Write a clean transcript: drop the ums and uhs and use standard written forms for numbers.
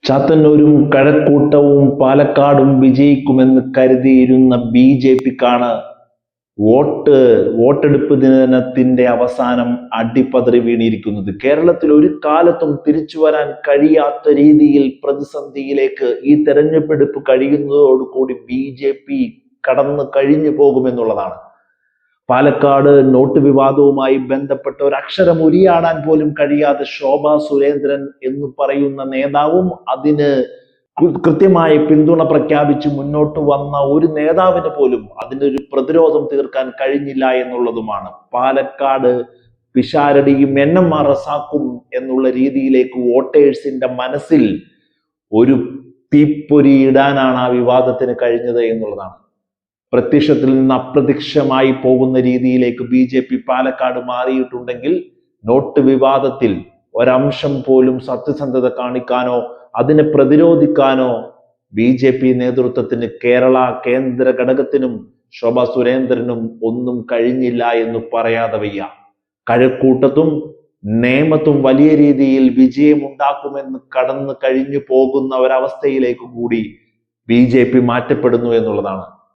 ചാത്തന്നൂരും കഴക്കൂട്ടവും പാലക്കാടും വിജയിക്കുമെന്ന് കരുതിയിരുന്ന BJPക്കാണ് വോട്ടെടുപ്പ് ദിനത്തിന്റെ അവസാനം അടിപതറി വീണിരിക്കുന്നത്. കേരളത്തിൽ ഒരു കാലത്തും തിരിച്ചു വരാൻ കഴിയാത്ത രീതിയിൽ പ്രതിസന്ധിയിലേക്ക് ഈ തെരഞ്ഞെടുപ്പ് കഴിയുന്നതോടുകൂടി BJP കടന്നു കഴിഞ്ഞു പോകുമെന്നുള്ളതാണ്. പാലക്കാട് നോട്ട് വിവാദവുമായി ബന്ധപ്പെട്ട ഒരു അക്ഷരം ഉരിയാടാൻ പോലും കഴിയാതെ ശോഭാ സുരേന്ദ്രൻ എന്ന് പറയുന്ന നേതാവും അതിന് കൃത്യമായി പിന്തുണ പ്രഖ്യാപിച്ച് മുന്നോട്ട് വന്ന ഒരു നേതാവിന് പോലും അതിനൊരു പ്രതിരോധം തീർക്കാൻ കഴിഞ്ഞില്ല എന്നുള്ളതുമാണ്. പാലക്കാട് പിഷാരടിയും NMR റസാക്കും എന്നുള്ള രീതിയിലേക്ക് വോട്ടേഴ്സിന്റെ മനസ്സിൽ ഒരു തീപ്പൊരി ഇടാനാണ് ആ വിവാദത്തിന് കഴിഞ്ഞത് എന്നുള്ളതാണ്. പ്രത്യക്ഷത്തിൽ നിന്ന് അപ്രത്യക്ഷമായി പോകുന്ന രീതിയിലേക്ക് BJP പാലക്കാട് മാറിയിട്ടുണ്ടെങ്കിൽ നോട്ട് വിവാദത്തിൽ ഒരംശം പോലും സത്യസന്ധത കാണിക്കാനോ അതിനെ പ്രതിരോധിക്കാനോ BJP നേതൃത്വത്തിന് കേന്ദ്ര ഘടകത്തിനും ശോഭാ സുരേന്ദ്രനും ഒന്നും കഴിഞ്ഞില്ല എന്ന് പറയാതെ വയ്യ. കഴക്കൂട്ടത്തും നേമത്തും വലിയ രീതിയിൽ വിജയമുണ്ടാക്കുമെന്ന് കടന്നു കഴിഞ്ഞു പോകുന്ന ഒരവസ്ഥയിലേക്ക് കൂടി BJP മാറ്റപ്പെടുന്നു എന്നുള്ളതാണ്.